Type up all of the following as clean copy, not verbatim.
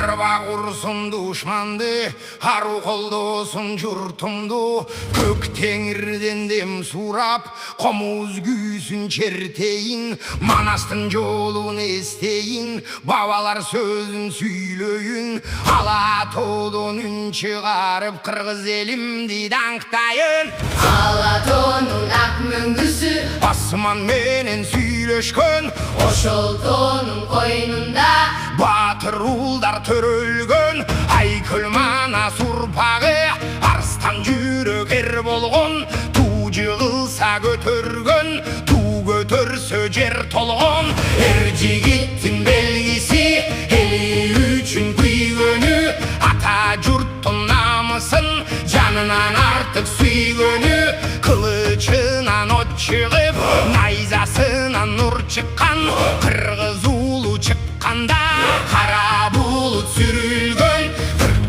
Арба құрсын душманды, ару қолдосын жұртымды. Көк теңірден дем сұрап, қомыз күйсін чертейін. Манастың жолын естейін, бабалар сөзін сөйлейін. Алатодың үн шығарып, қырғыз елімді даңқтайын. Алатонun ақ мүңгісі Асман менен сөйлешкен, Ошолтонун қойнында батыр ұлдар төрөлгөн. Айкөл манас ұрпағы, арыстан жүрек ер болған. Ту жығылса көтөргөн, ту көтөрсө жер толған. Ер жігіттің белгісі, елі үшін күйгөнү. Ата жұрттың намысын, жанынан артық сүйгөнү. Кылычынан от шығып, найзасынан нұр шыққан. Қырғыз ұлы шыққанда, қара бұлыт сүрілген.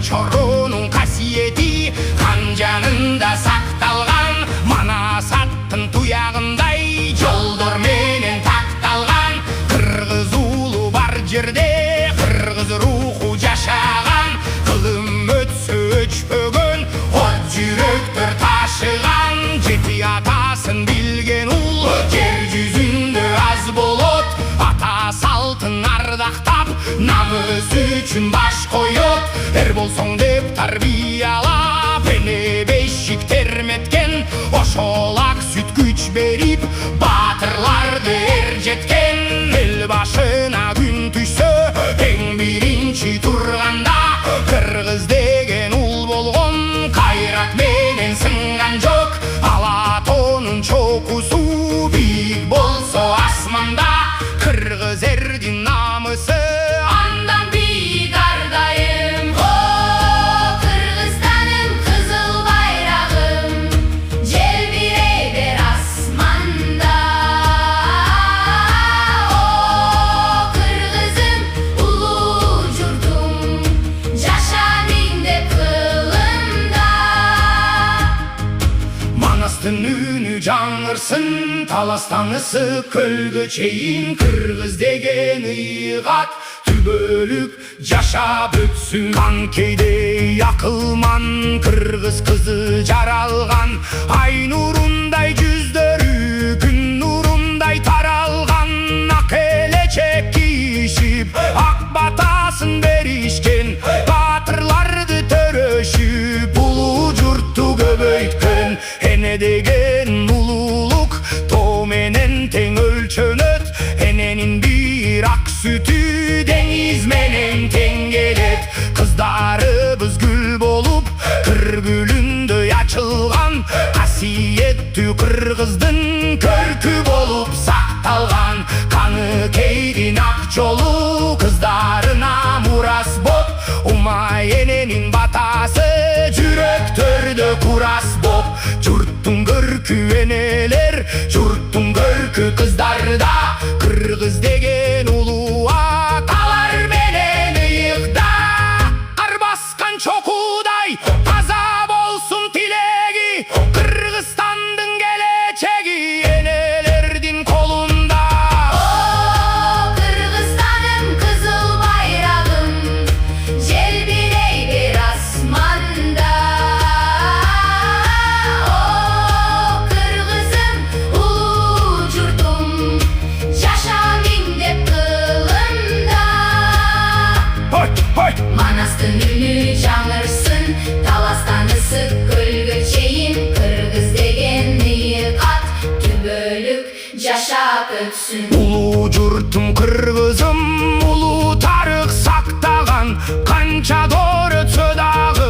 Чороның қасиеті қан жанында сақталған. Манас аттың тұяғындай жолдар менен тақталған. Қырғыз ұлы бар жерде қырғыз руху жашаған. Қылым өтсө өчпөгөн, от жүректер ташыған. Жеті атасын білген ұл жер жүзінде аз болот. Ата салтын ардақтап, намыс үшін баш қойот. Ер болсоң деп тарбиялап, ене бешік терметкен. Ошол ак сүт күч берип, батырларды ер жеткен. Ел башына күн түшсө, ең биринчи турганда, қырғыз деген ұл болгон. Кайрат менен сынған жок, Алатонун чокусу бийик болсо асманда. Кыргыз эрдин намысы Андан бийик ардайым. О, Кыргызстаным, кызыл байрагым, желбирей бер асманда. О, Кыргызым, улуу журтум, жаша миңдеп кылымда. Манастын үнү жаңырсын, таластан ысык көлгө чейин. Кыргыз деген ыйгат түбөлүк жашап өтсүн. Канкейдей акылман кыргыз кызы жаралган. Ай нурундай жүздөрү күн нурундай таралган. Ак элечек кийишип, ак батасын беришкен. Батырларды төрөшүп, улуу журтту көбөйткөн. Эне деген улуулук тоо менен тең өлчөнөт. Эненин бир ак сүтү деңиз менен тең келет. Кыздарыбыз гүл болуп, кыр гүлүндөй ачылган. Касиеттүү кыргыздын көркү болуп сакталган. Каны кейдин ак жолу кыздарына мурас боп. Умай эненин батасы жүрөктөрдө курас боп. Журттун көркү энелер, журттун көркү кыздарда. Кыргыз деген улуу аталар менен ыйыкта. Кар баскан чокудай таза болсун тилеги. Кыргызстандын келечеги энелердин колунда. О, Кыргызстаным, кызыл байрагым, желбирей бер асманда. О, Кыргызым, улуу журтум, жаша миңдеп кылымда. Манастын үнү жаңырсын, таластан ысык көлгө чейин. Кыргыз деген ыйык ат түбөлүк жашап өтсүн. Улуу журтум кыргызым, улуу тарых сактаган. Канча доор өтсө дагы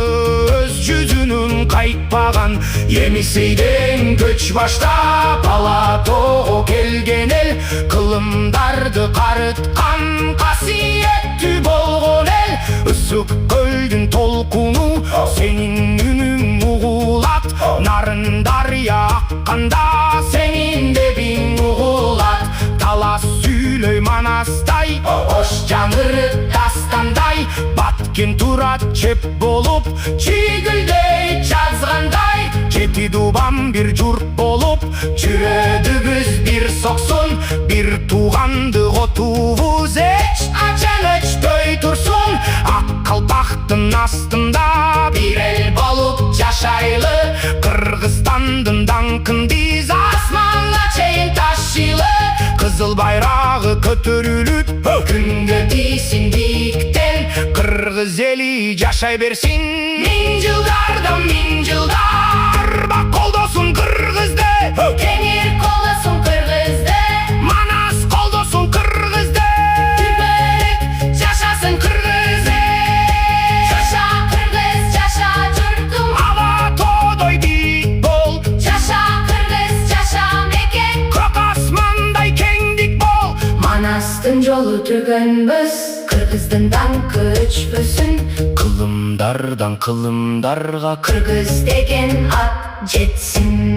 өз жүзүнүн кайтпаган. Емисейден көч баштап Алатоого келген эл. Кылымдарды карыткан, касиеттүү болгон эл. Ысык көлдүн толкуну сенин үнүң угулат. Нарын дарыя акканда сенин дебиң угулат. Талас сүйлөй манастай, ош жаңырып дастандай. Баткен турат чеп болуп, чийгүлдөй жазгандай. Жети дубам бир журт болуп, жүрөдүбүз бир соксун. Бир тууганды котубуз эч ачан өчпөй турсун. Ак bayragı көтөрүлүп күнгө тийсин бийиктен кыргыз эли жашай берсин миң жылдар бак колдосун кыргызды Темир колдосун кыргызды Манас колдосун кыргызды Түбөлүк жашасын кыргыз Жаша кыргыз жаша журтум ала тоодой бийик бол Жаша кыргыз жаша мекен көк асмандай кеңдик бол Манастын жолу түгөнбөс Кыргыздын даңкы өчпөсүн кылымдардан кылымдарга Кыргыз деген ат жетсин